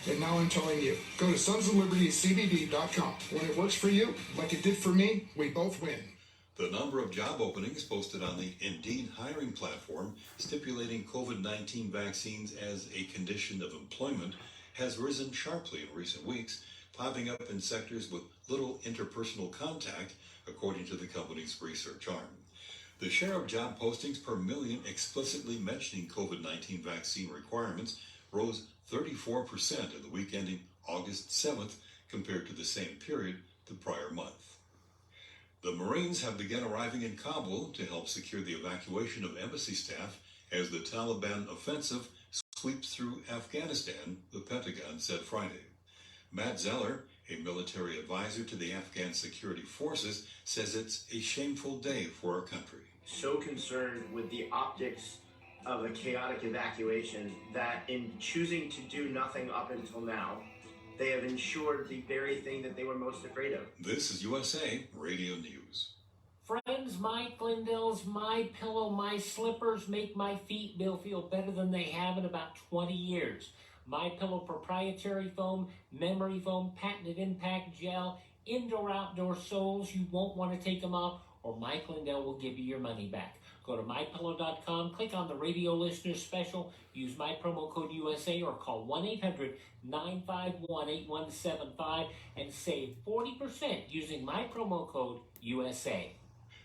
And now I'm telling you, go to sonsoflibertycbd.com. When it works for you, like it did for me, we both win. The number of job openings posted on the Indeed hiring platform stipulating COVID-19 vaccines as a condition of employment has risen sharply in recent weeks, popping up in sectors with little interpersonal contact, according to the company's research arm. The share of job postings per million explicitly mentioning COVID-19 vaccine requirements rose 34% in the week ending August 7th compared to the same period the prior month. The Marines have begun arriving in Kabul to help secure the evacuation of embassy staff as the Taliban offensive sweeps through Afghanistan, the Pentagon said Friday. Matt Zeller, a military advisor to the Afghan security forces, says it's a shameful day for our country. So concerned with the optics of a chaotic evacuation that in choosing to do nothing up until now, they have ensured the very thing that they were most afraid of. This is USA Radio News. Friends, Mike Lindell's My Pillow, My Slippers make my feet feel better than they have in about 20 years. My Pillow proprietary foam, memory foam, patented impact gel, indoor-outdoor soles. You won't want to take them off, or Mike Lindell will give you your money back. Go to mypillow.com, click on the radio listener special, use my promo code USA, or call 1-800-951-8175 and save 40% using my promo code USA.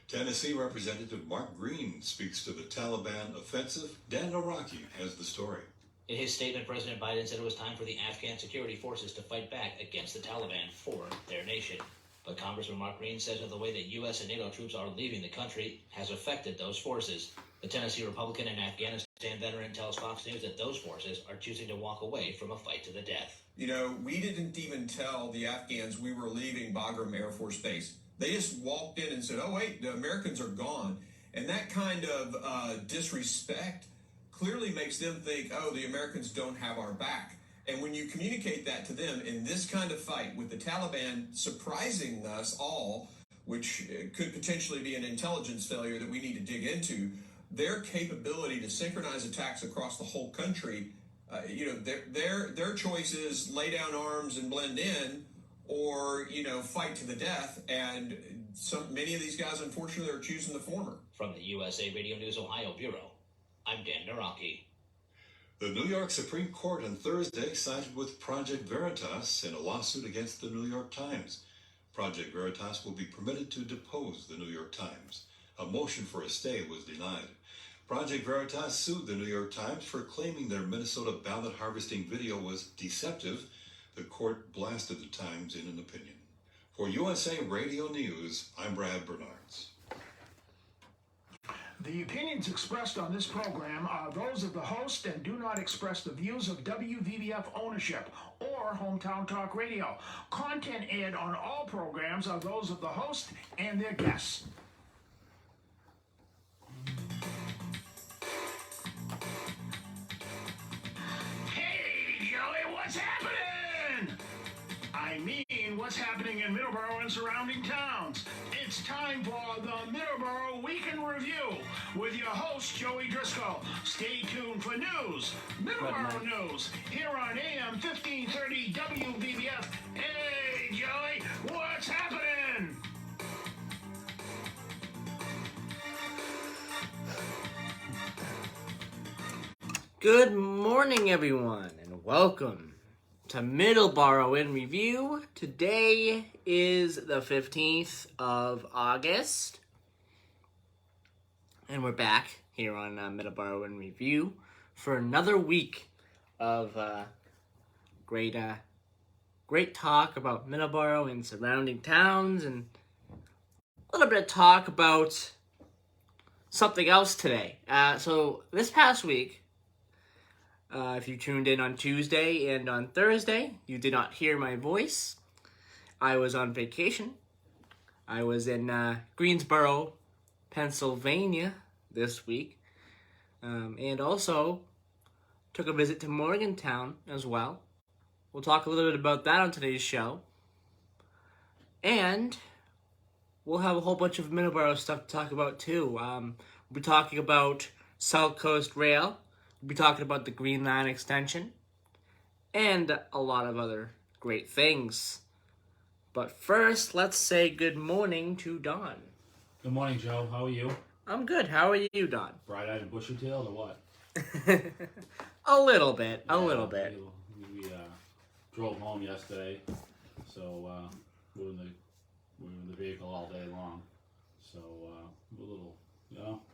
Tennessee Representative Mark Green speaks to the Taliban offensive. Dan Araki has the story. In his statement, President Biden said it was time for the Afghan security forces to fight back against the Taliban for their nation. But Congressman Mark Green says that the way that U.S. and NATO troops are leaving the country has affected those forces. The Tennessee Republican and Afghanistan veteran tells Fox News that those forces are choosing to walk away from a fight to the death. You know, we didn't even tell the Afghans we were leaving Bagram Air Force Base. They just walked in and said, oh, wait, the Americans are gone. And that kind of disrespect clearly makes them think, oh, the Americans don't have our back. And when you communicate that to them in this kind of fight with the Taliban surprising us all, which could potentially be an intelligence failure that we need to dig into, their capability to synchronize attacks across the whole country, their choice is lay down arms and blend in, or, fight to the death. And many of these guys, unfortunately, are choosing the former. From the USA Radio News Ohio Bureau, I'm Dan Naraki. The New York Supreme Court on Thursday sided with Project Veritas in a lawsuit against the New York Times. Project Veritas will be permitted to depose the New York Times. A motion for a stay was denied. Project Veritas sued the New York Times for claiming their Minnesota ballot harvesting video was deceptive. The court blasted the Times in an opinion. For USA Radio News, I'm Brad Bernards. The opinions expressed on this program are those of the host and do not express the views of WVBF ownership or Hometown Talk Radio. Content aired on all programs are those of the host and their guests. Hey, Joey, what's happening? I mean, what's happening in Middleborough and surrounding towns? It's time for the Middleborough Week in Review with your host, Joey Driscoll. Stay tuned for news, Middleborough News, here on AM 1530 WVBF. Hey, Joey, what's happening? Good morning, everyone, and welcome to Middleborough in Review. Today is the 15th of August, and we're back here on Middleborough in Review for another week of great talk about Middleborough and surrounding towns, and a little bit of talk about something else today. So this past week, if you tuned in on Tuesday and on Thursday, you did not hear my voice. I was on vacation. I was in Greensboro, Pennsylvania this week, and also took a visit to Morgantown as well. We'll talk a little bit about that on today's show. And we'll have a whole bunch of Middleborough stuff to talk about too. We'll be talking about South Coast Rail. We'll be talking about the Green Line extension. and a lot of other great things. But first, let's say good morning to Don. Good morning, Joe. How are you? I'm good. How are you, Don? Bright-eyed and bushy-tailed, or what? A little bit. We drove home yesterday, so we were in the vehicle all day long. So we're a little,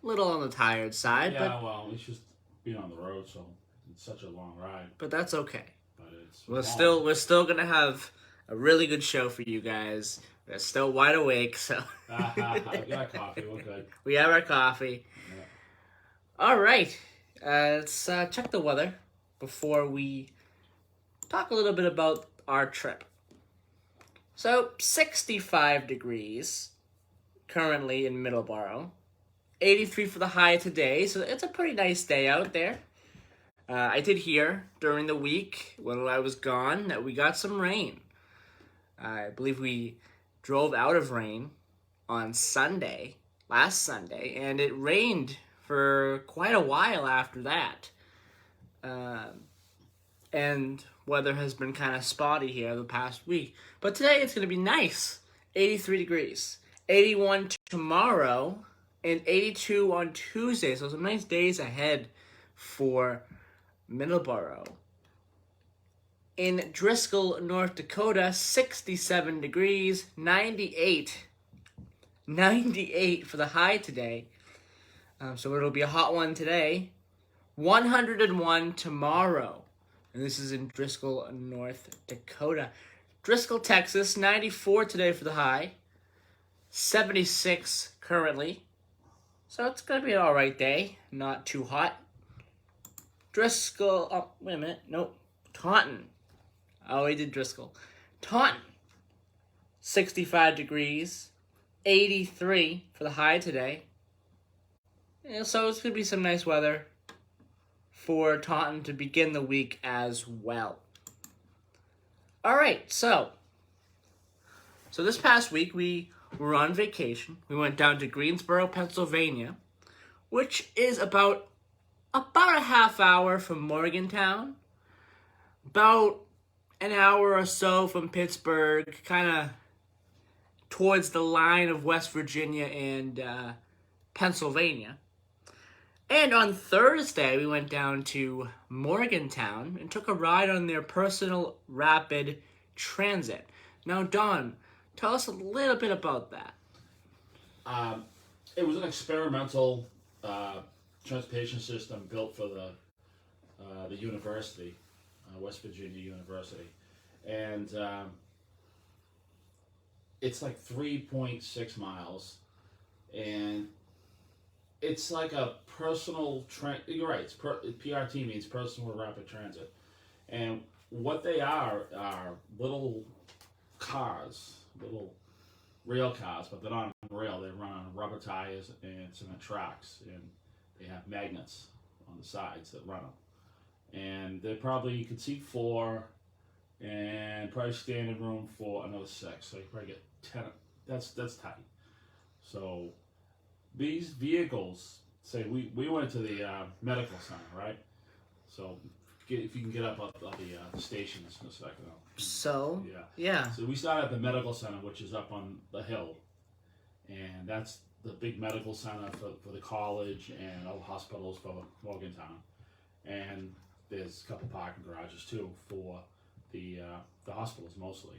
Little on the tired side, yeah, well, it's just being on the road, so it's such a long ride. but that's okay. But it's We're still gonna have a really good show for you guys. We're still wide awake, so I've got coffee. We're good. we have our coffee. Yeah. All right, let's check the weather before we talk a little bit about our trip. So, 65 degrees currently in Middleborough. 83 for the high today, so it's a pretty nice day out there. I did hear during the week when I was gone that we got some rain. I believe we drove out of rain on last Sunday, and it rained for quite a while after that. And weather has been kind of spotty here the past week. But today it's going to be nice. 83 degrees. 81 tomorrow and 82 on Tuesday. So some nice days ahead for Middleborough. In Driscoll, North Dakota, 67 degrees, 98 for the high today. So it'll be a hot one today. 101 tomorrow. And this is in Driscoll, North Dakota. Driscoll, Texas, 94 today for the high. 76 currently. So it's going to be an alright day. Not too hot. Driscoll, oh, wait a minute. Nope. Taunton. Oh, he did Driscoll. Taunton, 65 degrees. 83 for the high today. Yeah, so it's going to be some nice weather for Taunton to begin the week as well. All right, so this past week we were on vacation. We went down to Greensboro, Pennsylvania, which is about a half hour from Morgantown, about an hour or so from Pittsburgh, kind of towards the line of West Virginia and Pennsylvania. And on Thursday, we went down to Morgantown and took a ride on their personal rapid transit. Now, Don, tell us a little bit about that. It was an experimental transportation system built for the university, West Virginia University. And it's like 3.6 miles. And it's like a personal you're right. PRT means personal rapid transit, and what they are little cars, little rail cars, but they're not on rail. They run on rubber tires and cement tracks, and they have magnets on the sides that run them. And they're probably, you could seat 4, and probably standing room for another 6. So you probably get 10. That's tight. So these vehicles, say we went to the medical center, right? So if you can get up the stations in a second. So, yeah. So we started at the medical center, which is up on the hill. And that's the big medical center for the college and all the hospitals for Morgantown. And there's a couple parking garages too for the hospitals mostly.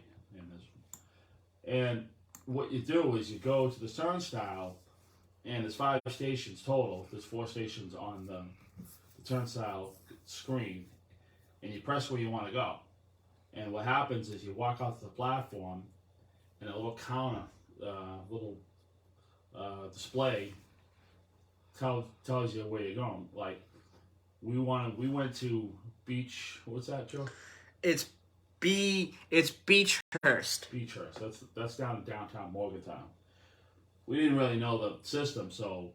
And what you do is you go to the turnstile, and there's 5 stations total. There's 4 stations on the turnstile screen, and you press where you want to go. And what happens is you walk off the platform, and a little counter, display tells you where you're going. Like we went to Beach. What's that, Joe? It's Beechhurst. Beechhurst. That's down in downtown Morgantown. We didn't really know the system, so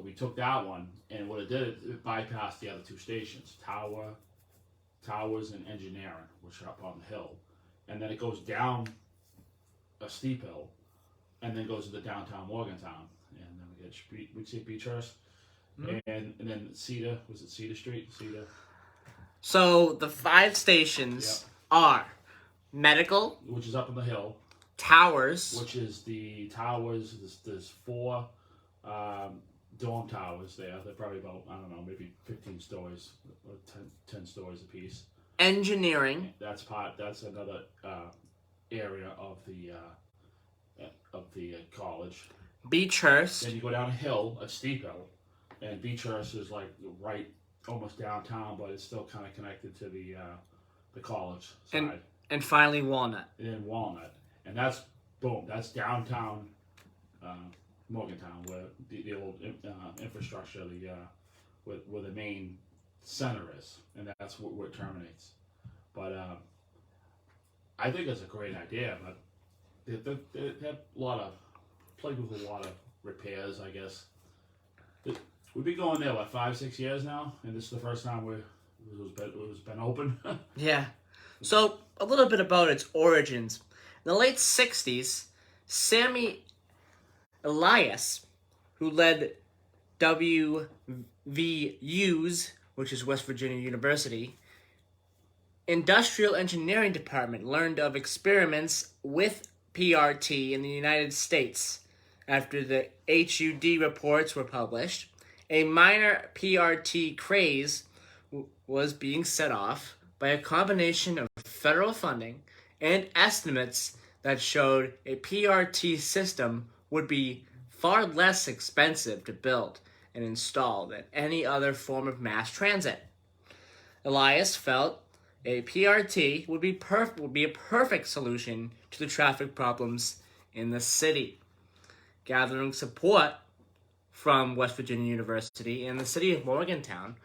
we took that one, and what it did, it bypassed the other 2 stations, Towers and Engineering, which are up on the hill, and then it goes down a steep hill, and then goes into downtown Morgantown, and then we see Beechhurst, and then Cedar, was it Cedar Street? So the 5 stations are Medical, which is up on the hill, Towers, which is the towers. There's 4 dorm towers there. They're probably about, I don't know, maybe 15 stories or 10 stories apiece. Engineering. That's another area of the college. Beechhurst. Then you go down a hill, a steep hill, and Beechhurst is like right almost downtown, but it's still kind of connected to the college side. And finally Walnut. In Walnut, and that's downtown Morgantown, where the old infrastructure, where the main center is, and that's where it terminates. But I think it's a great idea, but they have played with a lot of repairs, I guess. We've been going there, 5-6 years now, and this is the first time it was been open. Yeah. So, a little bit about its origins. In the late 60s, Sammy Elias, who led WVU's, which is West Virginia University, Industrial Engineering Department, learned of experiments with PRT in the United States. After the HUD reports were published, a minor PRT craze was being set off by a combination of federal funding and estimates that showed a PRT system would be far less expensive to build and install than any other form of mass transit. Elias felt a PRT would be a perfect solution to the traffic problems in the city. Gathering support from West Virginia University and the city of Morgantown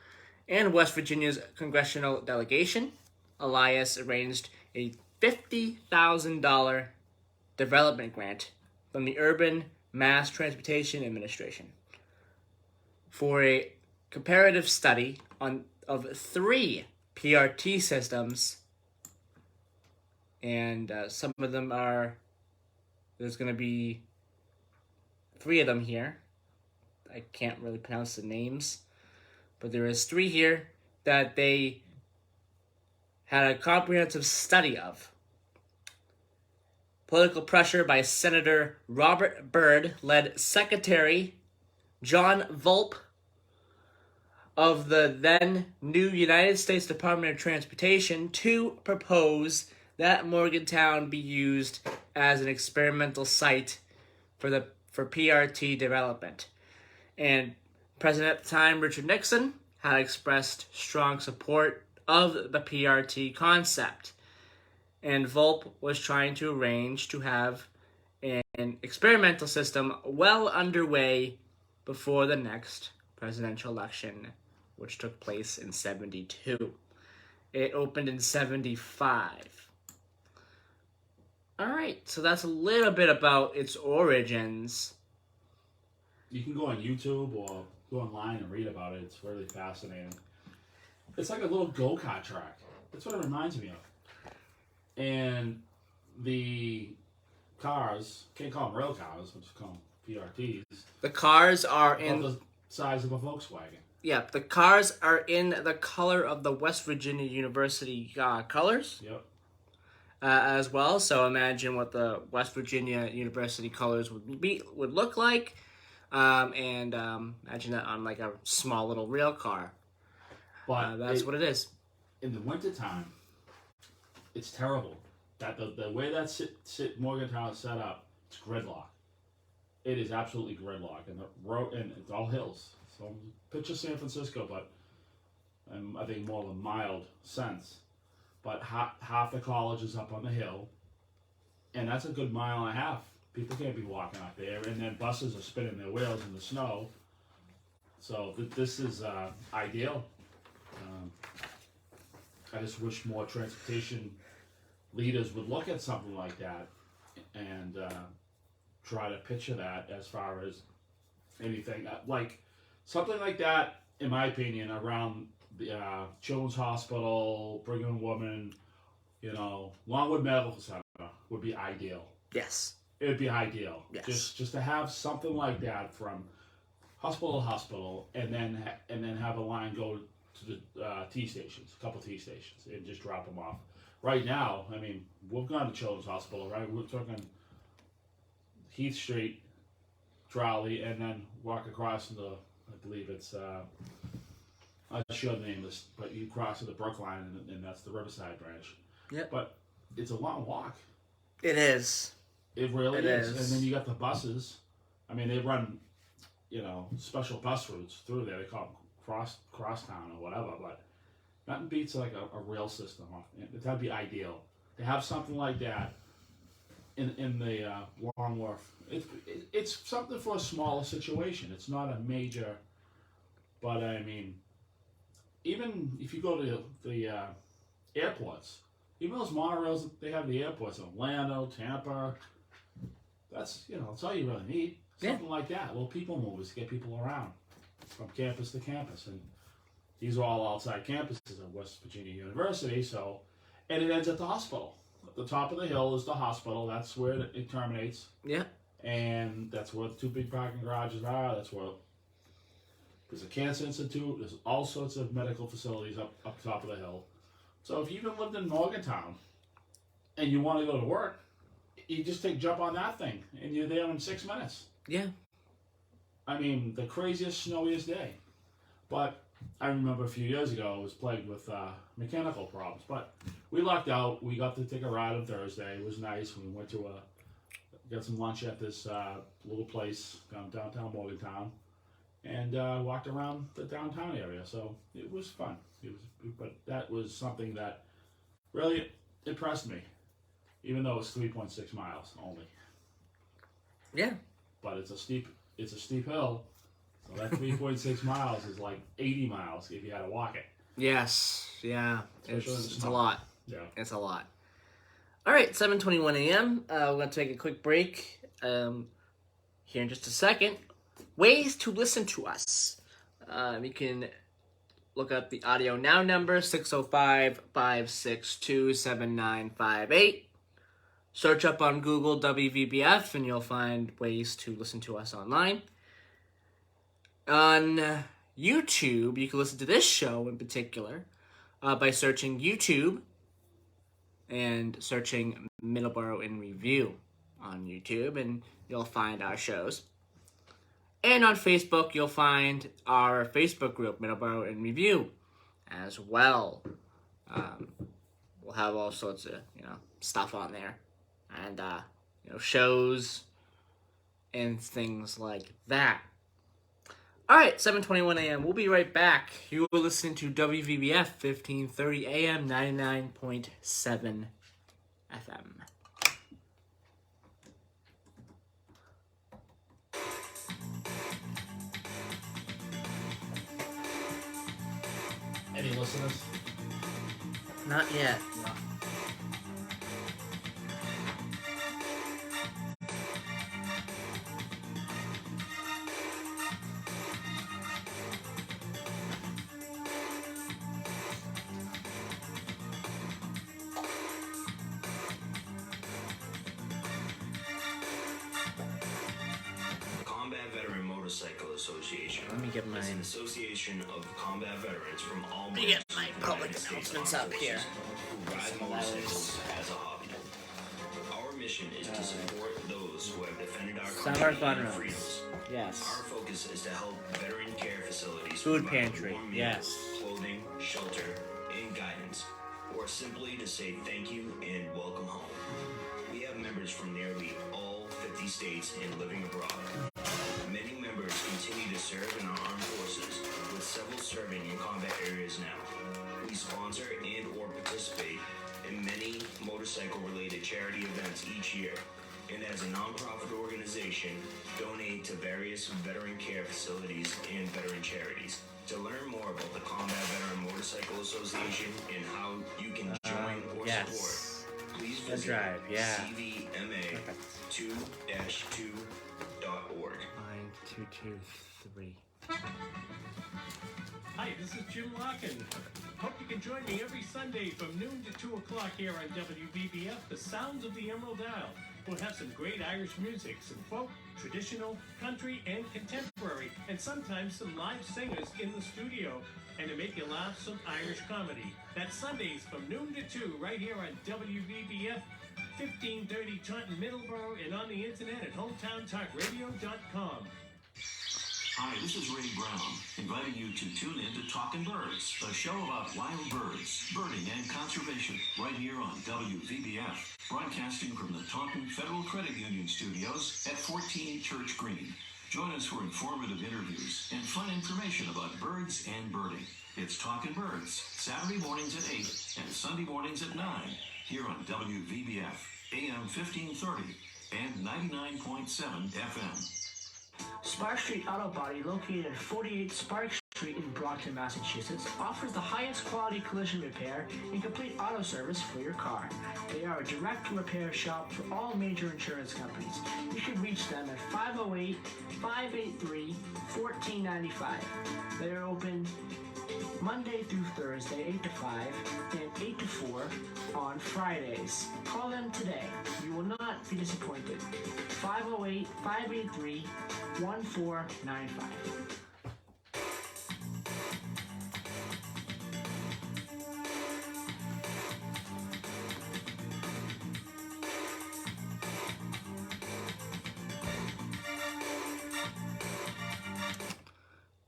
and West Virginia's congressional delegation, Elias arranged a $50,000 development grant from the Urban Mass Transportation Administration for a comparative study of 3 PRT systems, and some of them there's going to be 3 of them here. I can't really pronounce the names, but there is 3 here that they had a comprehensive study of. Political pressure by Senator Robert Byrd led Secretary John Volpe of the then new United States Department of Transportation to propose that Morgantown be used as an experimental site for PRT development. And President at the time, Richard Nixon, had expressed strong support of the PRT concept. And Volpe was trying to arrange to have an experimental system well underway before the next presidential election, which took place in 1972. It opened in 1975. All right, so that's a little bit about its origins. You can go on YouTube or go online and read about it. It's really fascinating. It's like a little go-kart track. That's what it reminds me of. And the cars, can't call them real cars, we'll just call them PRTs. The cars are in the size of a Volkswagen. Yeah, the cars are in the color of the West Virginia University colors. Yep. As well, so imagine what the West Virginia University colors would look like, and imagine that on like a small little rail car. But that's what it is. In the wintertime, it's terrible. That the way that Morgantown is set up, it's gridlock. It is absolutely gridlock, and the road, and it's all hills. So picture San Francisco, but I think more of a mild sense. But half the college is up on the hill, and that's a good 1.5 miles. People can't be walking up there, and then buses are spinning their wheels in the snow. So this is ideal. I just wish more transportation leaders would look at something like that and try to picture that as far as anything. Like something like that, in my opinion, around the Children's Hospital, Brigham and Women, Longwood Medical Center would be ideal. Yes. It would be ideal. Yes. Just to have something like that from hospital to hospital, and then have a line go to the T stations, a couple T stations, and just drop them off. Right now, I mean, we've gone to Children's Hospital, right? We're talking Heath Street, trolley, and then walk across into, I believe it's, I'm not sure the name of this, but you cross to the Brookline, and that's the Riverside branch. Yep. But it's a long walk. It is. It really It is. is. And then you got the buses. I mean, they run, special bus routes through there. They call them crosstown or whatever, but nothing beats like a rail system. That'd be ideal. To have something like that in the Long Wharf. It's something for a smaller situation. It's not a major, but I mean, even if you go to the airports, even those monorails that they have at the airports, Orlando, Tampa, that's all you really need. Something like that, little people movers to get people around from campus to campus, and these are all outside campuses of West Virginia University. So, and it ends at the hospital. At the top of the hill is the hospital. That's where it terminates. Yeah. And that's where the two big parking garages are. That's where there's a cancer institute. There's all sorts of medical facilities up top of the hill. So if you even lived in Morgantown and you want to go to work, you just jump on that thing and you're there in 6 minutes. Yeah. I mean, the craziest, snowiest day. But I remember a few years ago, I was plagued with mechanical problems. But we lucked out. We got to take a ride on Thursday. It was nice. We went to got some lunch at this little place downtown Morgantown, and walked around the downtown area. So it was fun. But that was something that really impressed me, even though it's 3.6 miles only. Yeah. But it's a steep hill. So that 3.6 miles is like 80 miles if you had to walk it. Yes. Yeah. It's a lot. Yeah. It's a lot. All right, 7:21 a.m. We're going to take a quick break here in just a second. Ways to listen to us. You can look up the Audio Now number, 605-562-7958. Search up on Google WVBF, and you'll find ways to listen to us online. On YouTube, you can listen to this show in particular by searching YouTube and searching Middleborough in Review on YouTube, and you'll find our shows. And on Facebook, you'll find our Facebook group, Middleborough in Review, as well. We'll have all sorts of, stuff on there, and, shows and things like that. All right, 7:21 a.m. We'll be right back. You will listen to WVBF 1530 AM 99.7 FM. Any listeners? Not yet. No. Motorcycle Association. Let me get It's an association of combat veterans from all Let me get branches my of the public United States announcements Armed up here. Forces who ride motorcycles as a hobby. Our mission is to support those who have defended our Summer country fun and runs. freedoms. Yes. Our focus is to help veteran care facilities Food provide pantry, warm yes. meals, clothing, shelter, and guidance, or simply to say thank you and welcome home. We have members from nearly all 50 states and living abroad. Many members continue to serve in our armed forces, with several serving in combat areas now. We sponsor and or participate in many motorcycle-related charity events each year, and as a nonprofit organization, donate to various veteran care facilities and veteran charities. To learn more about the Combat Veteran Motorcycle Association and how you can join or support, please Bud visit Drive, yeah. CVMA2.org. 9223. Hi, this is Jim Larkin. Hope you can join me every Sunday from noon to 2 o'clock here on WBBF, the sounds of the Emerald Isle. We'll have some great Irish music, some folk, traditional, country, and contemporary, and sometimes some live singers in the studio. And to make you laugh, some Irish comedy. That's Sundays from noon to 2 right here on WVBF, 1530 Taunton, Middleborough, and on the internet at hometowntalkradio.com. Hi, this is Ray Brown, inviting you to tune in to Talkin' Birds, a show about wild birds, birding, and conservation, right here on WVBF, broadcasting from the Taunton Federal Credit Union studios at 14 Church Green. Join us for informative interviews and fun information about birds and birding. It's Talkin' Birds, Saturday mornings at 8 and Sunday mornings at 9, here on WVBF, AM 1530 and 99.7 FM. Spark Street Auto Body, located at 48 Spark Street in Brockton, Massachusetts, offers the highest quality collision repair and complete auto service for your car. They are a direct repair shop for all major insurance companies. You can reach them at 508-583-1495. They are open Monday through Thursday, 8 to 5, and 8 to 4 on Fridays. Call them today. You will not be disappointed. 508-583-1495.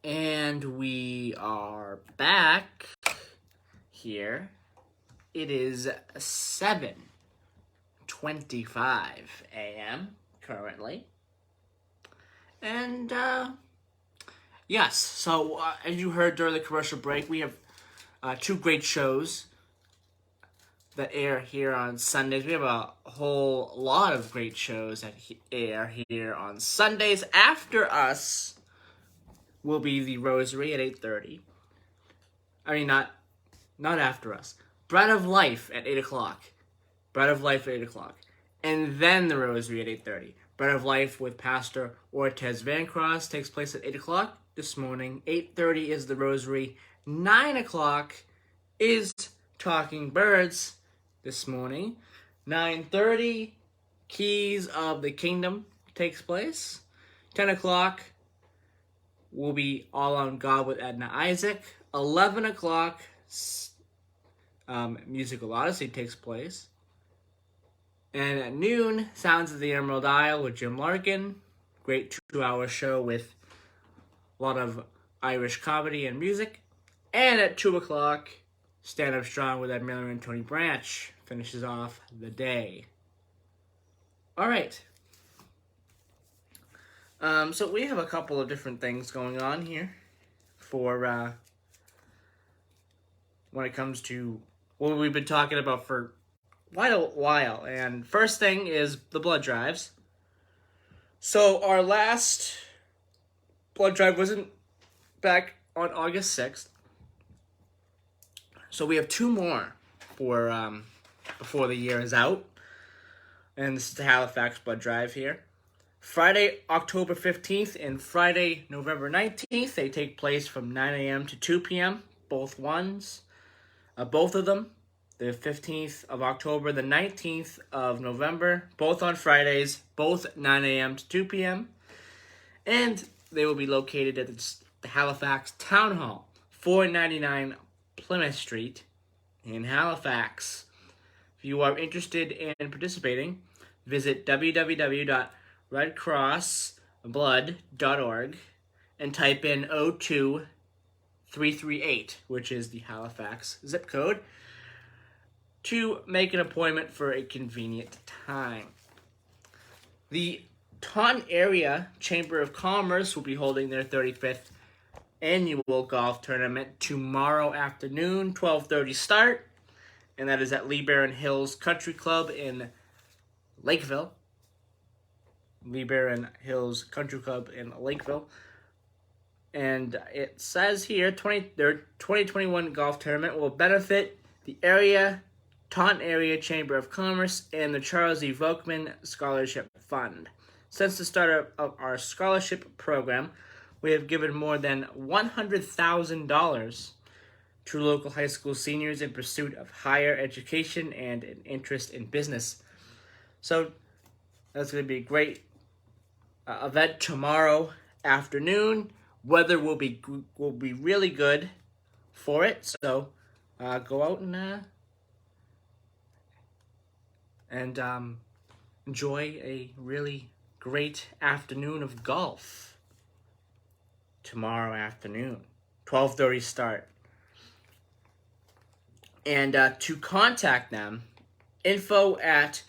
And we are back here. It is 7:25 a.m. currently. And, yes, so as you heard during the commercial break, we have two great shows that air here on Sundays. We have a whole lot of great shows that air here on Sundays. After us will be the Rosary at 8:30. I mean, not after us. Bread of Life at 8 o'clock. Bread of Life at 8 o'clock. And then the Rosary at 8:30. Bread of Life with Pastor Ortez Vancross takes place at 8 o'clock this morning. 8:30 is the Rosary. 9 o'clock is Talking Birds this morning. 9:30, Keys of the Kingdom takes place. 10 o'clock will be All on God with Edna Isaac. 11 o'clock, Musical Odyssey takes place. And at noon, Sounds of the Emerald Isle with Jim Larkin. Great 2-hour show with a lot of Irish comedy and music. And at 2 o'clock, Stand Up Strong with Ed Miller and Tony Branch finishes off the day. All right. So we have a couple of different things going on here for when it comes to what we've been talking about for quite a while. And first thing is the blood drives. So our last blood drive wasn't back on August 6th. So we have two more for before the year is out. And this is the Halifax Bud Drive here. Friday, October 15th and Friday, November 19th. They take place from 9 a.m. to 2 p.m. Both of them. The 15th of October, the 19th of November. Both on Fridays. Both 9 a.m. to 2 p.m. And they will be located at the Halifax Town Hall, 499 Plymouth Street in Halifax. If you are interested in participating, visit www.redcrossblood.org and type in 02338, which is the Halifax zip code, to make an appointment for a convenient time. The Taunton Area Chamber of Commerce will be holding their 35th annual golf tournament tomorrow afternoon, 12:30 start, and that is at Lee Baron Hills Country Club in Lakeville. Lee Baron Hills Country Club in Lakeville. And it says here, their 2021 golf tournament will benefit the Taunton Area Chamber of Commerce and the Charles E. Volkman Scholarship Fund. Since the start of our scholarship program, we have given more than $100,000 to local high school seniors in pursuit of higher education and an interest in business. So That's going to be a great event tomorrow afternoon. Weather will be really good for it. So go out and enjoy a really great afternoon of golf tomorrow afternoon. 12:30 start. And to contact them, info at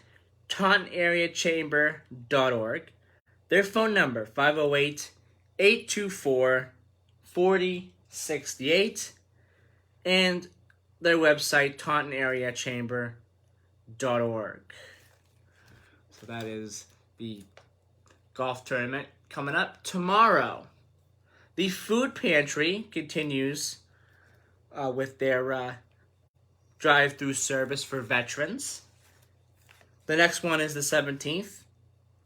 tauntonareachamber.org. Their phone number, 508-824-4068. And their website, tauntonareachamber.org. So that is the golf tournament coming up tomorrow. The food pantry continues with their drive-through service for veterans. The next one is the 17th,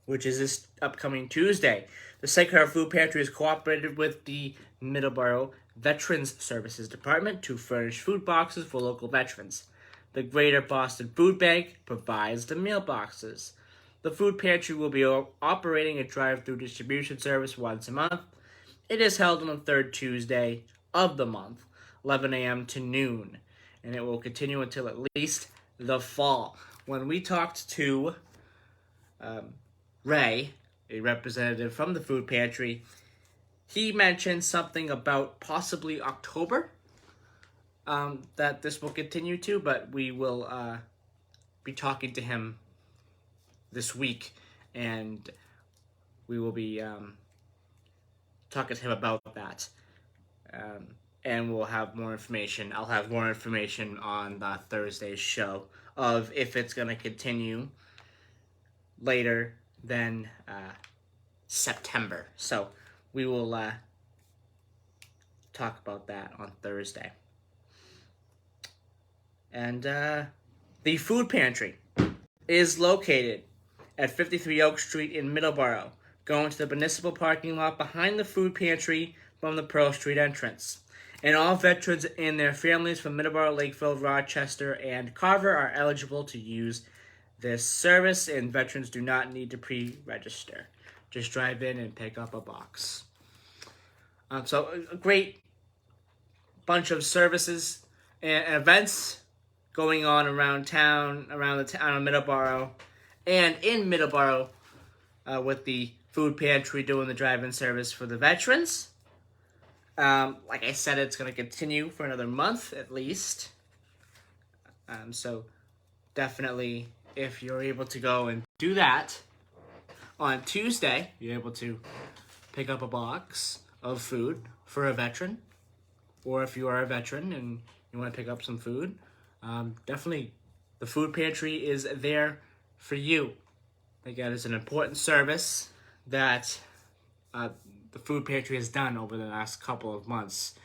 which is this upcoming Tuesday. The Sacred Heart Food Pantry has cooperated with the Middleborough Veterans Services Department to furnish food boxes for local veterans. The Greater Boston Food Bank provides the meal boxes. The food pantry will be operating a drive-through distribution service once a month. It is held on the third Tuesday of the month, 11 a.m. to noon, and it will continue until at least the fall. When we talked to Ray, a representative from the food pantry, he mentioned something about possibly October that this will continue to, but we will be talking to him this week, and we will be talking to him about that. And we'll have more information. I'll have more information on Thursday's show of if it's going to continue later than September. So we will talk about that on Thursday. And the food pantry is located at 53 Oak Street in Middleborough. Go into the municipal parking lot behind the food pantry from the Pearl Street entrance. And all veterans and their families from Middleborough, Lakeville, Rochester, and Carver are eligible to use this service, and veterans do not need to pre-register. Just drive in and pick up a box. So a great bunch of services and events going on around town, around the town of Middleborough, and in Middleborough with the food pantry doing the drive-in service for the veterans. Like I said, it's going to continue for another month at least. So definitely, if you're able to go and do that on Tuesday, you're able to pick up a box of food for a veteran. Or if you are a veteran and you want to pick up some food, definitely the food pantry is there for you. Again, it's an important service that the food pantry has done over the last couple of months.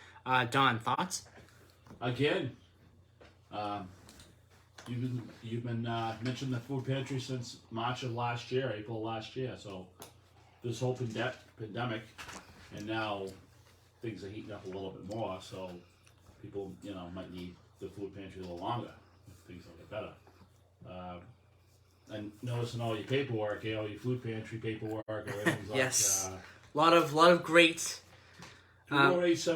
Don, thoughts? Again, you've been mentioning the food pantry since March of last year, April of last year. So this whole pandemic, and now things are heating up a little bit more. So people, might need the food pantry a little longer if things will get better. And noticing all your paperwork, all your food pantry paperwork, everything's yes. A lot of great things.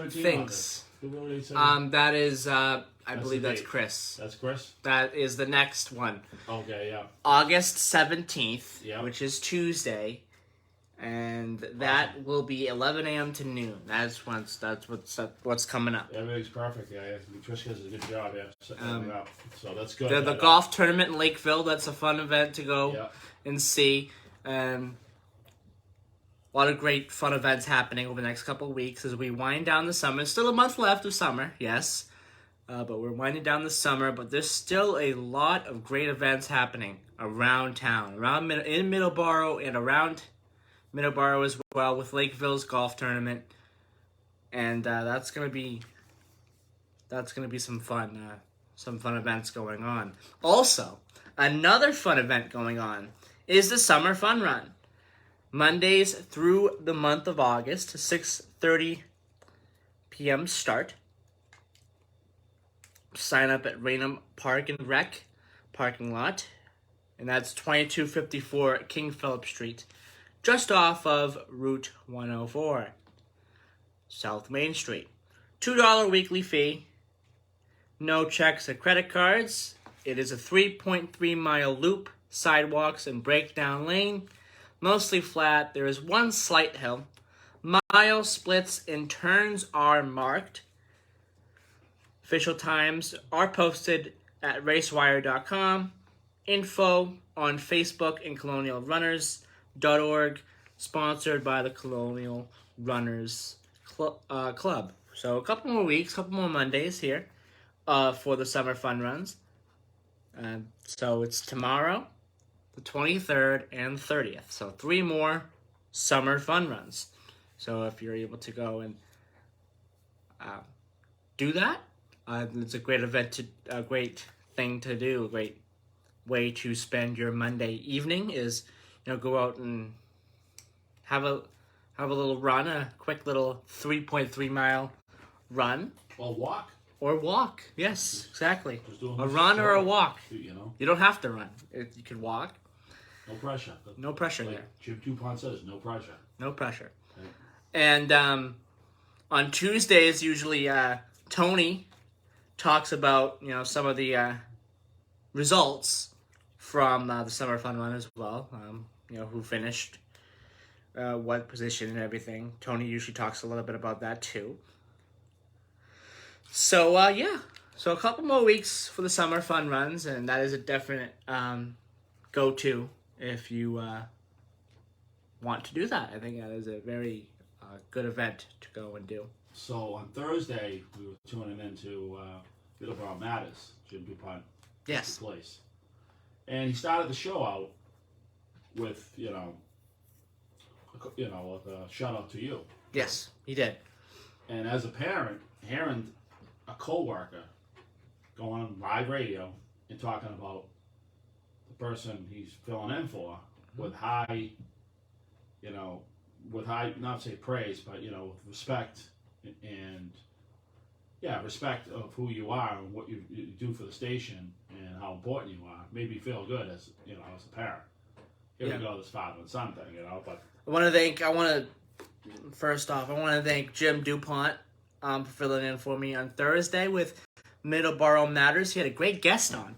That is, I believe that's Chris. That's Chris? That is the next one. Okay, yeah. August 17th, yep. Which is Tuesday, and that will be 11 a.m. to noon. That's what's coming up. Everything's perfect. Yeah, Chris does a good job. Yeah, setting everything up. So that's good. The golf tournament in Lakeville. That's a fun event to go and see. A lot of great fun events happening over the next couple of weeks as we wind down the summer. Still a month left of summer, yes. But we're winding down the summer, but there's still a lot of great events happening around town, in Middleborough and around Middleborough as well, with Lakeville's golf tournament, and that's gonna be some fun events going on. Also, another fun event going on is the Summer Fun Run. Mondays through the month of August, 6:30 p.m. start. Sign up at Raynham Park and Rec parking lot. and that's 2254 King Philip Street, just off of Route 104, South Main Street. $2 weekly fee, no checks or credit cards. It is a 3.3-mile loop, sidewalks and breakdown lane, mostly flat. There is one slight hill. Mile splits and turns are marked. Official times are posted at racewire.com. Info on Facebook and colonialrunners.org. Sponsored by the Colonial Runners Club. So a couple more weeks, couple more Mondays here for the summer fun runs. So it's tomorrow, the 23rd, and 30th. So 3 more summer fun runs. So if you're able to go and do that, it's a great event, a great thing to do. A great way to spend your Monday evening is, go out and have a little run, a quick little 3.3 mile run. Or walk. Or walk. Yes, exactly. A run or a walk. You don't have to run. You can walk. No pressure. No pressure like there. Jim DuPont says, no pressure. No pressure. Right. And on Tuesdays, usually Tony talks about some of the results from the summer fun run as well. Who finished, what position and everything. Tony usually talks a little bit about that too. So so a couple more weeks for the summer fun runs, and that is a definite go-to if you want to do that. I think that is a very good event to go and do. So on Thursday, we were tuning into Middleborough Matters, Jim DuPont. Yes. Place. And he started the show out with, with a shout out to you. Yes, he did. And as a parent, hearing a co-worker go on live radio and talking about the person he's filling in for with high, not say praise, but, with respect and respect of who you are and what you do for the station and how important you are, made me feel good as a parent. Here we go, this father and son thing, but First off, I want to thank Jim DuPont for filling in for me on Thursday with Middleborough Matters. He had a great guest on.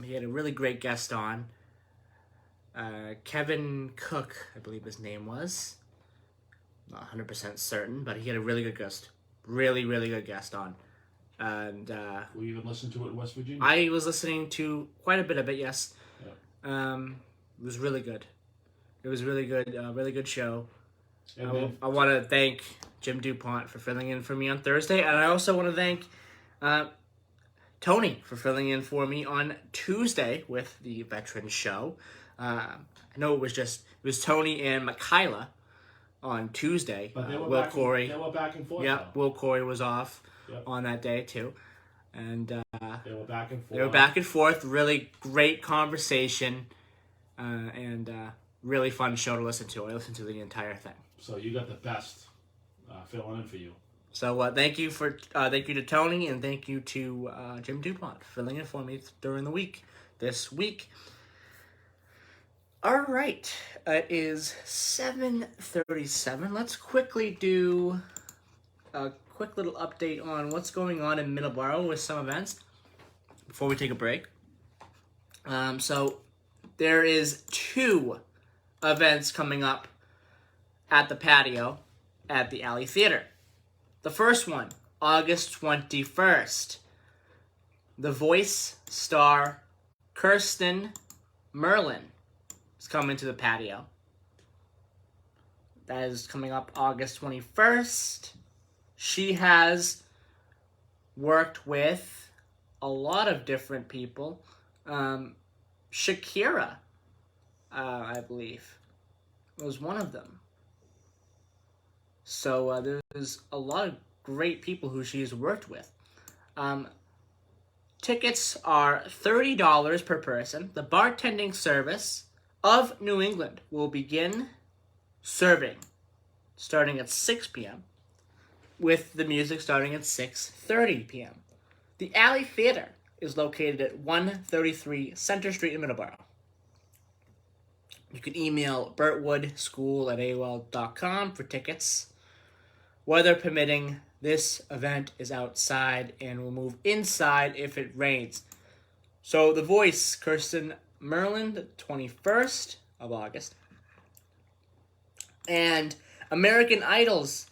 He had a really great guest on. Kevin Cook, I believe his name was. Not 100% certain, but he had a really good guest. Really, really good guest on. And we even listened to it in West Virginia? I was listening to quite a bit of it, yes. Yeah. It was really good. It was really good, really good show. I want to thank Jim DuPont for filling in for me on Thursday, and I also want to thank Tony for filling in for me on Tuesday with the Veterans Show. I know it was Tony and Michaela on Tuesday. But they were Will back Corey. They were back and forth. Yep, though. Will Corey was off Yep. on that day too, and They were back and forth. they were back and forth. Really great conversation, and really fun show to listen to. I listened to the entire thing. So you got the best filling in for you. So thank you to Tony, and thank you to Jim DuPont for filling in for me during the week. This week. All right, it is 7:37. Let's quickly do a quick little update on what's going on in Middleborough with some events before we take a break. So there is 2 events coming up at the patio at the Alley Theater. The first one, August 21st. The Voice star Kirsten Merlin is coming to the patio. That is coming up August 21st. She has worked with a lot of different people. Shakira, I believe, was one of them. So there's a lot of great people who she's worked with. Tickets are $30 per person. The bartending service of New England will begin serving starting at 6 p.m. with the music starting at 6:30 p.m. The Alley Theater is located at 133 Center Street in Middleborough. You can email bertwoodschool@aol.com for tickets. Weather permitting, this event is outside and will move inside if it rains. So The Voice, Kirsten Merlin, the 21st of August. And American Idol's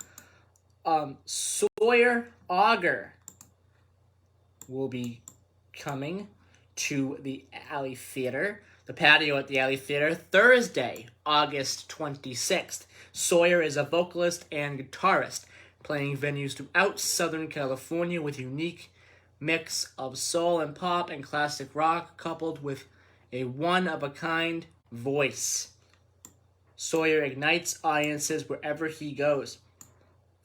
Sawyer Auger will be coming to the Alley Theater, the patio at the Alley Theater, Thursday, August 26th. Sawyer is a vocalist and guitarist, playing venues throughout Southern California with unique mix of soul and pop and classic rock, coupled with a one-of-a-kind voice. Sawyer ignites audiences wherever he goes.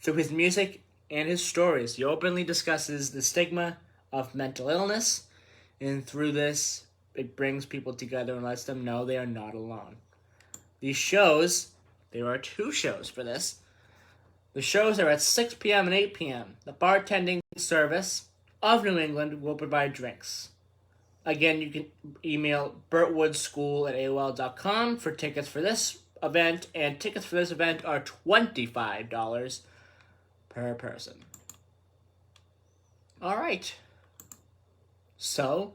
Through his music and his stories, he openly discusses the stigma of mental illness, and through this, it brings people together and lets them know they are not alone. These shows, there are 2 shows for this. The shows are at 6 p.m. and 8 p.m. The bartending service of New England will provide drinks. Again, you can email bertwoodschool@aol.com for tickets for this event, and tickets for this event are $25 per person. All right. So,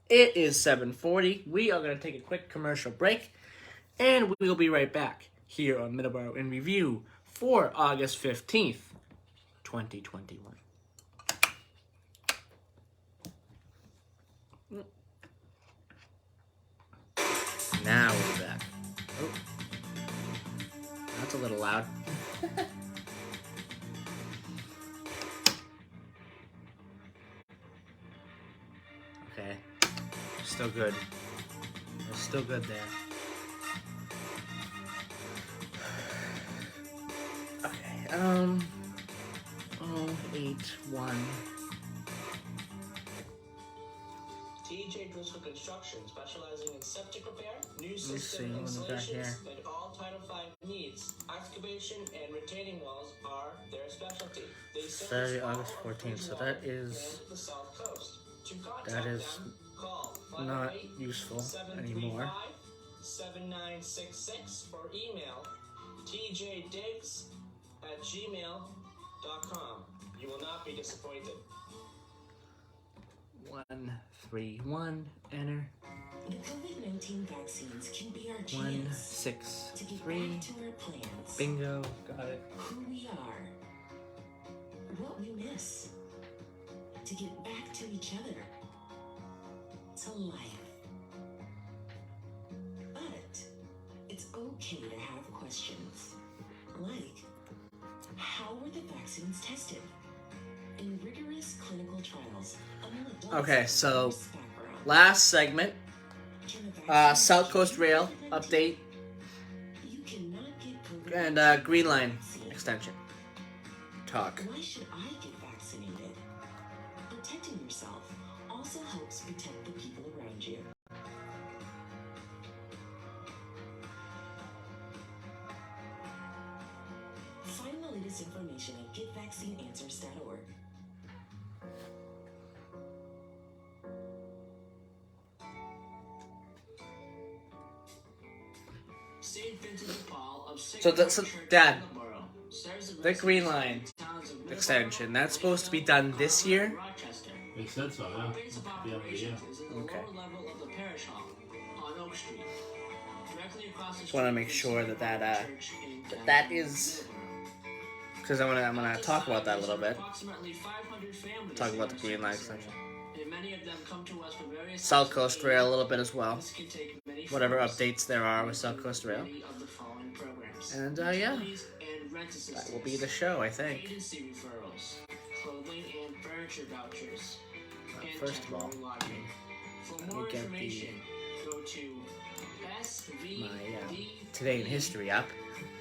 it is 7:40. We are going to take a quick commercial break, and we will be right back here on Middleborough in Review for August 15th, 2021. Now we're back. Oh, that's a little loud. Okay, still good. We're still good there. Okay, 081. TJ Driscoll Construction, specializing in septic repair, new Let me see system what we got installations, here. and all Title V needs. Excavation and retaining walls are their specialty. They Saturday, service all August of 14th, so Cornwall that is and the South Coast. To contact that is them, call not 508 useful 735 anymore. 7966 or email tjdiggs@gmail.com. You will not be disappointed. 131, enter. The COVID-19 vaccines can be our chance to get 163. back to our plans, Bingo, got it. who we are, what we miss, to get back to each other, to life. But it's okay to have questions, like, how were the vaccines tested? In rigorous clinical trials, among adults Okay, with so diverse backgrounds, last segment, can the vaccine South Coast be Rail prevented? update You cannot get COVID and Green Line vaccine. extension talk. Why should I get vaccinated? Protecting yourself also helps protect the people around you. Find the latest information at getvaccineanswers.org. St. Vincent de Paul of So that's Dad. Middleborough serves The Green Line towns of extension, that's supposed to be done this year. Rochester. They said so, yeah. Base of The end of the year. operations is in the Okay. lower level of the parish hall on Oak Street. Directly across the Just want to street make is sure St. that Barbara Church in that is, Middleborough. because I'm gonna talk about that a little bit. Approximately 500 families Talk about the in Green Line Rochester, extension. and many of them come to us for various South types of Coast needs. Rail a little bit as well. This can take many Whatever forms, updates there are with South Coast Rail. many of the following programs. And yeah, Utilities and rent that will be assistance, the show, I think. agency referrals, clothing and furniture vouchers, and First of all, temporary lodging. For let me more get the- information, go to my Today in History app.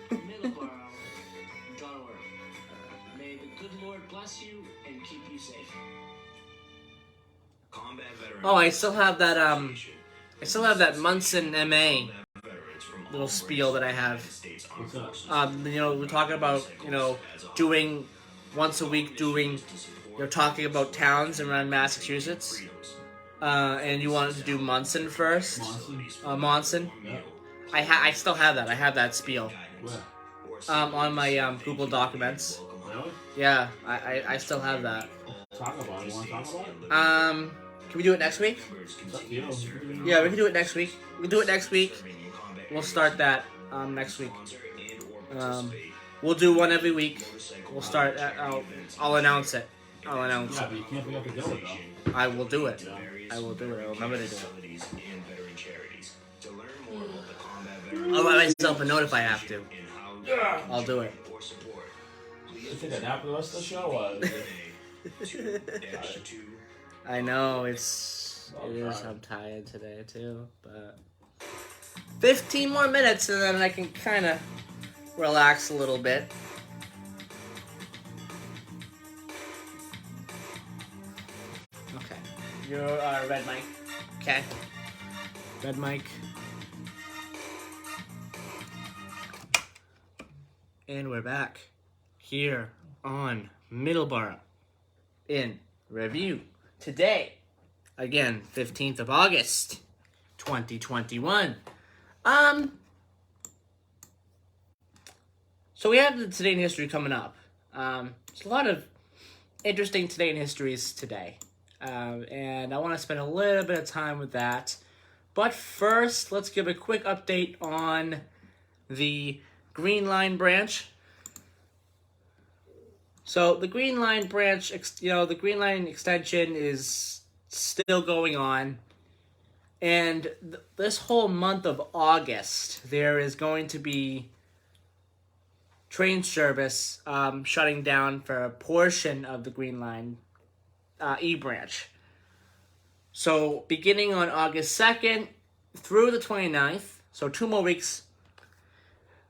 Middleborough.org. May the good Lord bless you and keep you safe. Combat veterans Oh, I still have that Association. I still have that Munson MA Veterans from all little spiel that I branches of the have. United States Armed What's that? Forces. We're talking about, doing once a week, talking about towns around Massachusetts. and you wanted to do Munson first. Monson. Yeah. I still have that. I have that spiel. Where? On my Google Documents. Really? Yeah, I still have that. Talk about it. You want to talk about it? Can we do it next week? It's up to you. Yeah, we can do it next week. We can do it next week. We'll start that next week. We'll do one every week. We'll start. I'll announce it. I'll announce Yeah, it. but you can't forget to do it, though. I will do it. Yeah. I will do it. I'll remember to do it. I'll I'll write myself a note if I have to. I'll do it. You think a nap for the rest of the show? Or is it- I know it is. I'm tired today too, but 15 more minutes and then I can kind of relax a little bit. Okay, you're red mic. Okay, red mic. And we're back here on Middleborough in review. Today, again, 15th of August, 2021. So we have the Today in History coming up. There's a lot of interesting Today in Histories today. And I want to spend a little bit of time with that. But first, let's give a quick update on the Green Line branch. So the Green Line branch, the Green Line extension is still going on. And this whole month of August, there is going to be train service shutting down for a portion of the Green Line E branch. So beginning on August 2nd through the 29th, so 2 more weeks,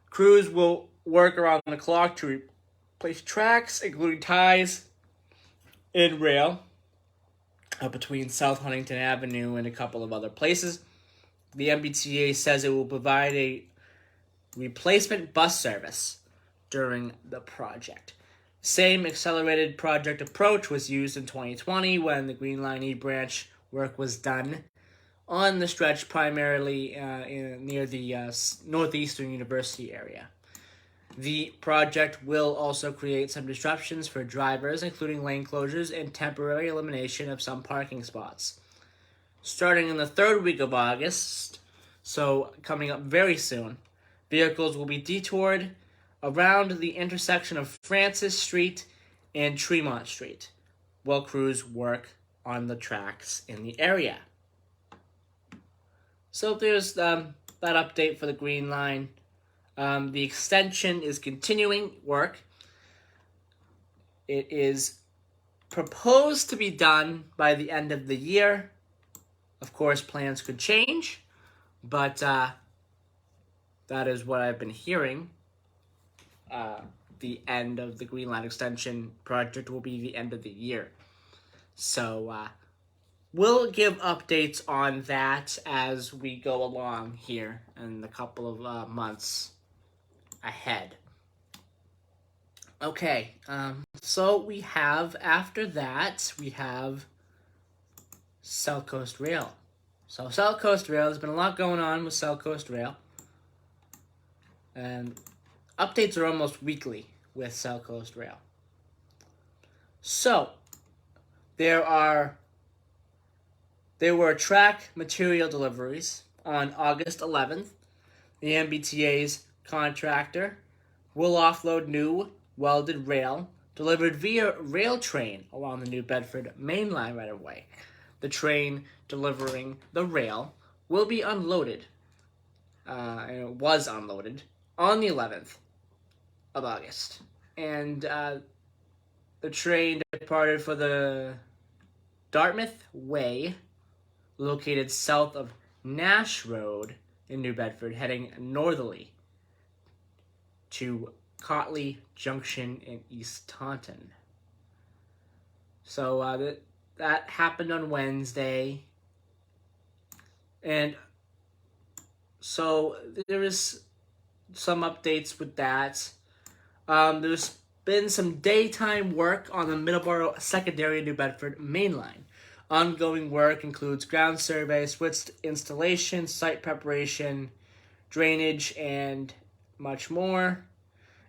crews will work around the clock to replace tracks, including ties and rail, between South Huntington Avenue and a couple of other places. The MBTA says it will provide a replacement bus service during the project. Same accelerated project approach was used in 2020 when the Green Line E branch work was done on the stretch primarily near the Northeastern University area. The project will also create some disruptions for drivers, including lane closures and temporary elimination of some parking spots. Starting in the 3rd week of August, so coming up very soon, vehicles will be detoured around the intersection of Francis Street and Tremont Street, while crews work on the tracks in the area. So there's that update for the Green Line. The extension is continuing work. It is proposed to be done by the end of the year. Of course, plans could change, but that is what I've been hearing. The end of the Green Line extension project will be the end of the year. So we'll give updates on that as we go along here in the couple of months ahead. Okay, so we have, after that, we have South Coast Rail. So South Coast Rail, there's been a lot going on with South Coast Rail. And updates are almost weekly with South Coast Rail. So, there were track material deliveries on August 11th. The MBTA's contractor will offload new welded rail delivered via rail train along the New Bedford main line right away. The train delivering the rail will be unloaded, and it was unloaded, on the 11th of August. And the train departed for the Dartmouth Way, located south of Nash Road in New Bedford, heading northerly to Cotley Junction in East Taunton. So that happened on Wednesday. And so there is some updates with that. There's been some daytime work on the Middleborough secondary New Bedford main line. Ongoing work includes ground survey, switch installation, site preparation, drainage, and much more.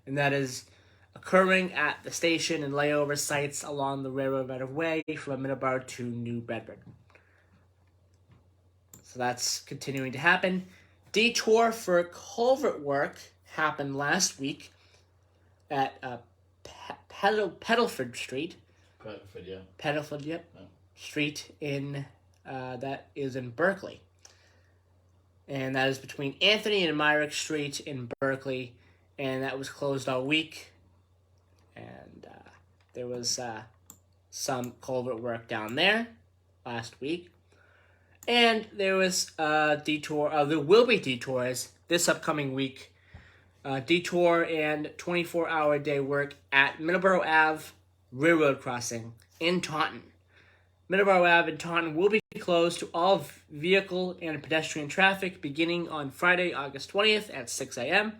And that is occurring at the station and layover sites along the railroad right of way from Middleborough to New Bedford. So that's continuing to happen. Detour for culvert work happened last week at Pedalford Street. Pedalford, yep. Yeah. Street in that is in Berkeley, and that is between Anthony and Myrick Street in Berkeley, and that was closed all week. And there was some culvert work down there last week, and there was detour. There will be detours this upcoming week. Detour and 24-hour day work at Middleborough Ave Railroad Crossing in Taunton. Middleborough Ave in Taunton will be closed to all vehicle and pedestrian traffic beginning on Friday, August 20th at 6 a.m.,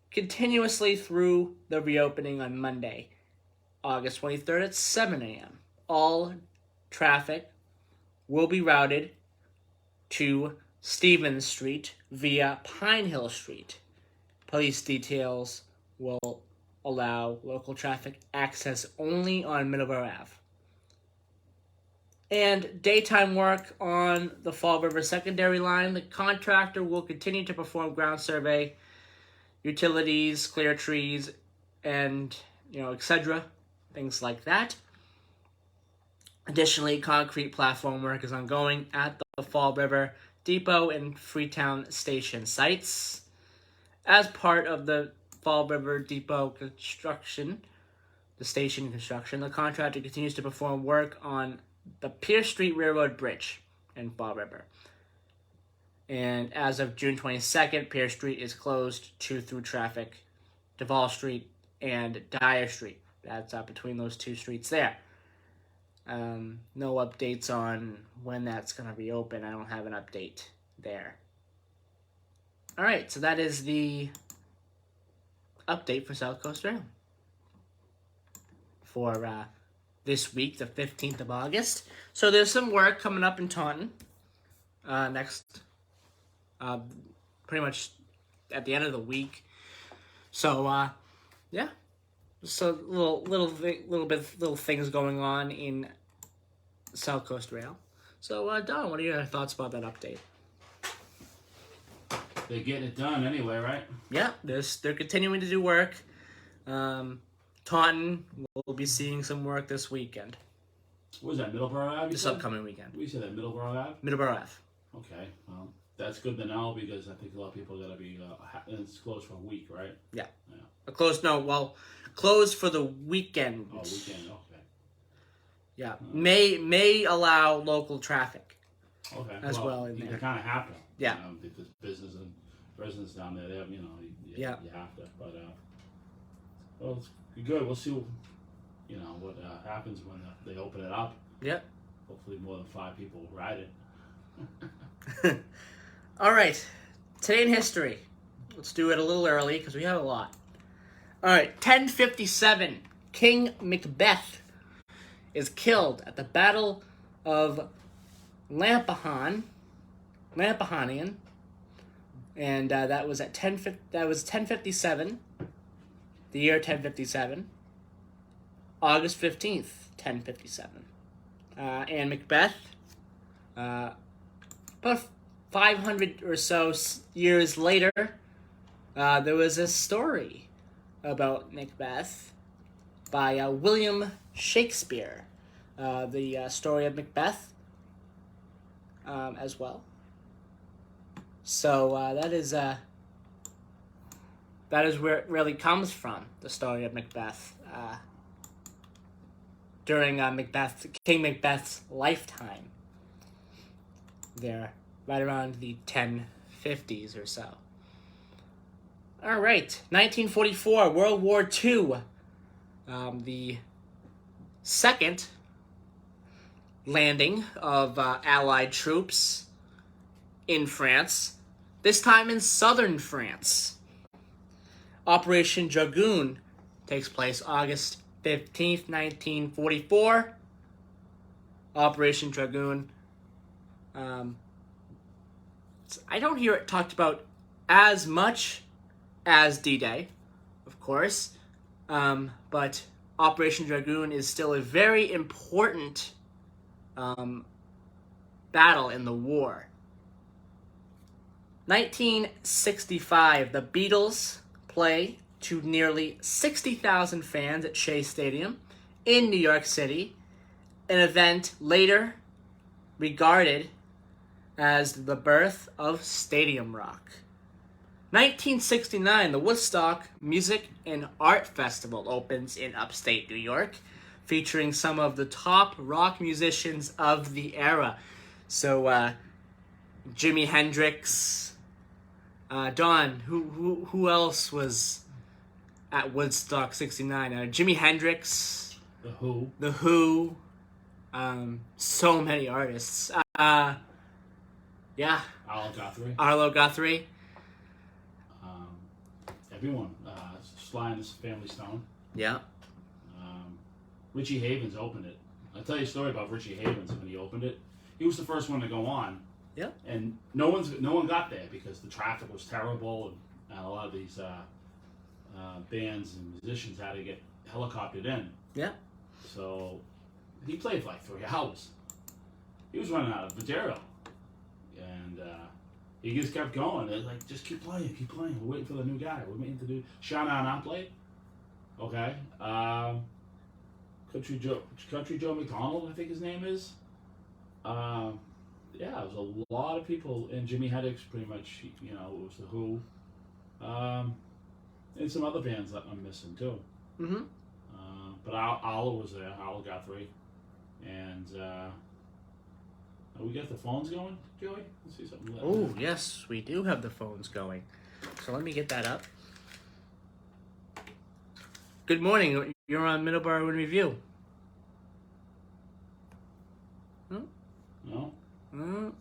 continuously through the reopening on Monday, August 23rd at 7 a.m. All traffic will be routed to Stevens Street via Pine Hill Street. Police details will allow local traffic access only on Middleborough Ave. And daytime work on the Fall River secondary line. The contractor will continue to perform ground survey, utilities, clear trees, and, etc. Things like that. Additionally, concrete platform work is ongoing at the Fall River Depot and Freetown Station sites. As part of the Fall River Depot construction, the station construction, the contractor continues to perform work on the Pierce Street Railroad Bridge in Fall River. And as of June 22nd, Pierce Street is closed to through traffic, Duval Street and Dyer Street. That's between those two streets there. No updates on when that's going to reopen. I don't have an update there. All right, so that is the update for South Coast Rail for this week, the 15th of August. So there's some work coming up in Taunton next, pretty much at the end of the week. So yeah, so little things going on in South Coast Rail. So Don, what are your thoughts about that update? They're getting it done anyway, right? Yeah, they're continuing to do work. Taunton will be seeing some work this weekend. What was that, Middleborough Ave? This upcoming weekend. We said that, Middleborough Ave? Middleborough Ave. Okay, well, that's good to know because I think a lot of people are going to be, it's closed for a week, right? Yeah. Closed for the weekend. Oh, weekend, okay. Yeah, may allow local traffic. Okay. As well in you there. kind of have to. Yeah. Because business and residents down there, they have, you have to. But, well, it's good. We'll see, what happens when they open it up. Yep. Hopefully more than 5 people will ride it. All right. Today in history. Let's do it a little early because we have a lot. All right. 1057. King Macbeth is killed at the Battle of Lampahanian, and that was 1057, the year 1057, August 15th, 1057, and Macbeth, about 500 or so years later, there was a story about Macbeth by William Shakespeare, the story of Macbeth, as well. So that is where it really comes from, the story of Macbeth. During King Macbeth's lifetime, there, right around the 1050s or so. All right, 1944, World War II. The second landing of Allied troops in France, this time in southern France. Operation Dragoon takes place August 15th, 1944. Operation Dragoon. I don't hear it talked about as much as D-Day, of course, but Operation Dragoon is still a very important battle in the war. 1965, the Beatles play to nearly 60,000 fans at Shea Stadium in New York City, an event later regarded as the birth of stadium rock. 1969, the Woodstock Music and Art Festival opens in upstate New York, featuring some of the top rock musicians of the era. So, Jimi Hendrix, Don, who else was at Woodstock 69? Jimi Hendrix, The Who, so many artists. Yeah. Arlo Guthrie. Everyone. Sly and the Family Stone. Yeah. Richie Havens opened it. I'll tell you a story about Richie Havens when he opened it. He was the first one to go on. Yeah. And no one got there because the traffic was terrible, and a lot of these bands and musicians had to get helicoptered in. Yeah. So he played for like 3 hours. He was running out of material. And he just kept going. They're like, just keep playing. We're waiting for the new guy. We're waiting to do. Sean Arnott played. Okay. Country Joe McDonald, I think his name is. Yeah, it was a lot of people. And Jimi Hendrix, pretty much, it was The Who. And some other bands that I'm missing, too. Mm-hmm. But Arlo was there, Arlo Guthrie. And we got the phones going, Joey? Let's see something. Oh, yes, we do have the phones going. So let me get that up. Good morning. You're on Middleborough in Review. No? No?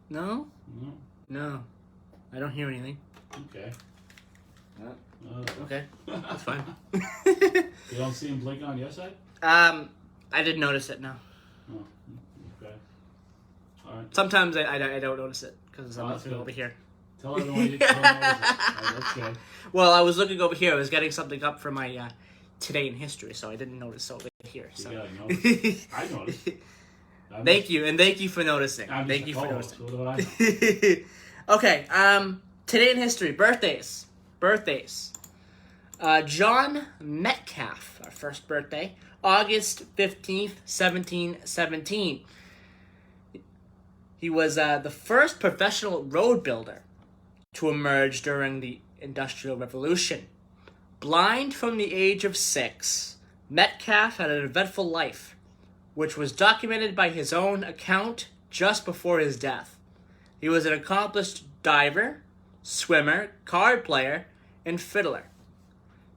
No? No. I don't hear anything. Okay. Okay, that's fine. You don't see him blink on your side? I didn't notice it, no. Oh, okay. All right. Sometimes I don't notice it because I'm looking over here. Tell everyone you don't notice it. That's good. Well, I was looking over here. I was getting something up for my Today in History, so I didn't notice over here. So. Yeah, I noticed. I noticed. Thank you for noticing. Thank you for noticing. What do I know? Okay, Today in History, birthdays. John Metcalf, our first birthday, August 15th, 1717. He was the first professional road builder to emerge during the Industrial Revolution. Blind from the age of 6, Metcalf had an eventful life, which was documented by his own account just before his death. He was an accomplished diver, swimmer, card player, and fiddler,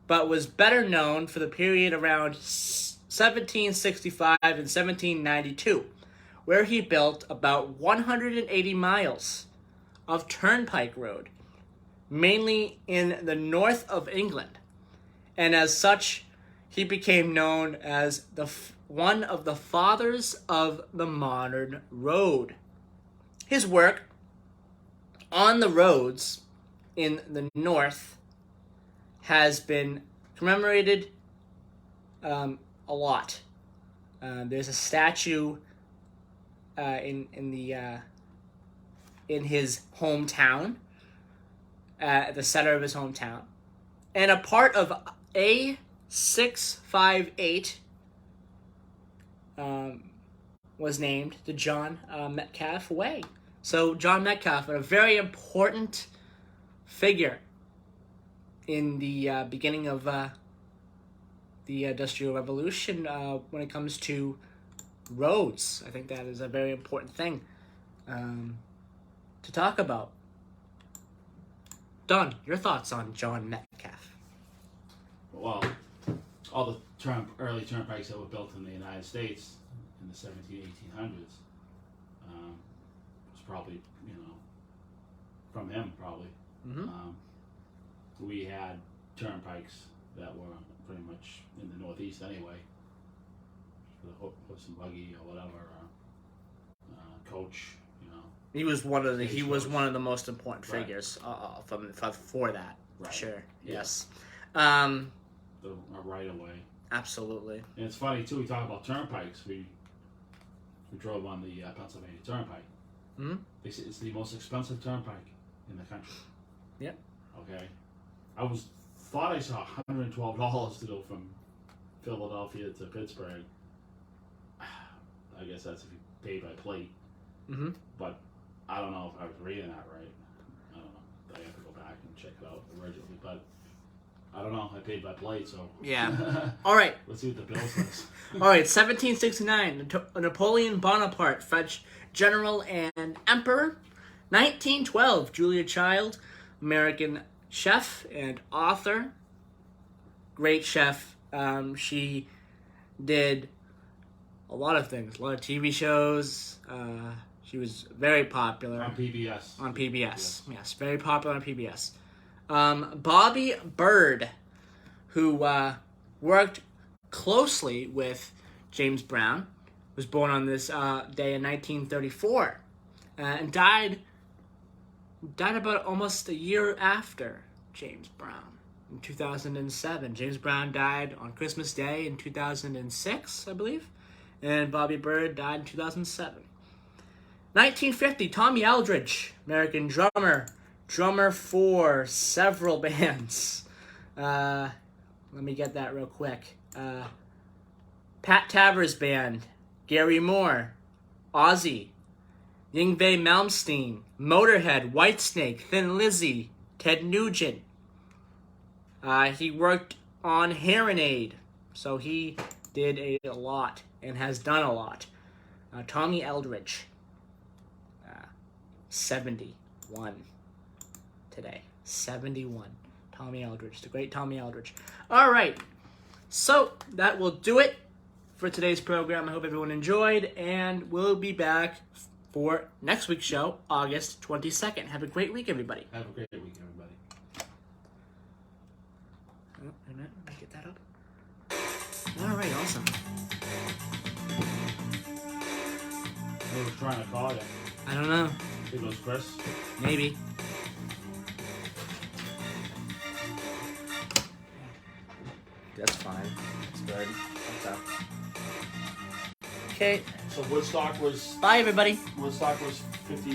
but was better known for the period around 1765 and 1792, where he built about 180 miles of turnpike road, mainly in the north of England, and as such, he became known as one of the fathers of the modern road. His work on the roads in the north has been commemorated a lot. There's a statue in his hometown, at the center of his hometown, and a part of A658 was named the John Metcalf Way. So John Metcalf, a very important figure in the beginning of the Industrial Revolution when it comes to roads. I think that is a very important thing to talk about. Don, your thoughts on John Metcalf? Well, all the early turnpikes that were built in the United States in the 1800s was probably, from him, probably. Mm-hmm. We had turnpikes that were pretty much in the Northeast anyway, for the horse and buggy or whatever. coach. You know, he was one of the most important Right. figures for that. Right. For sure. Yeah. Yes. The right away. Absolutely. And it's funny too. We talk about turnpikes. We drove on the Pennsylvania Turnpike. Hmm. They say it's the most expensive turnpike in the country. Yep. Okay. I thought I saw $112 to go from Philadelphia to Pittsburgh. I guess that's if you pay by plate. Mm-hmm. But I don't know if I was reading that right. I don't know. I have to go back and check it out originally. But I don't know. I paid by plate, so. Yeah. All right. Let's see what the bill says. All right. 1769. Napoleon Bonaparte, French general and emperor. 1912. Julia Child, American chef and author. Great chef. She did a lot of things, a lot of TV shows. She was very popular. On PBS. On PBS. Yes, very popular on PBS. Bobby Bird, who worked closely with James Brown, was born on this day in 1934, and died about almost a year after James Brown. In 2007. James Brown died on Christmas Day in 2006, I believe. And Bobby Bird died in 2007. 1950, Tommy Eldridge, American drummer for several bands. Let me get that real quick. Pat Tavers Band, Gary Moore, Ozzy, Yngwie Malmsteen, Motorhead, Whitesnake, Thin Lizzy, Ted Nugent. He worked on Hearing Aid, so he did a lot and has done a lot. Tommy Eldridge, 71 today. 71. Tommy Eldridge, the great Tommy Eldridge. All right, so that will do it for today's program. I hope everyone enjoyed, and we'll be back for next week's show, August 22nd. Have a great week, everybody. Have a great week, everybody. Oh, wait a minute, let me get that up. All right, awesome. Who was trying to call you? I don't know. I think it was Chris. Maybe. That's fine. That's good. That's up. Okay. So Woodstock was. Bye, everybody. Woodstock was 50.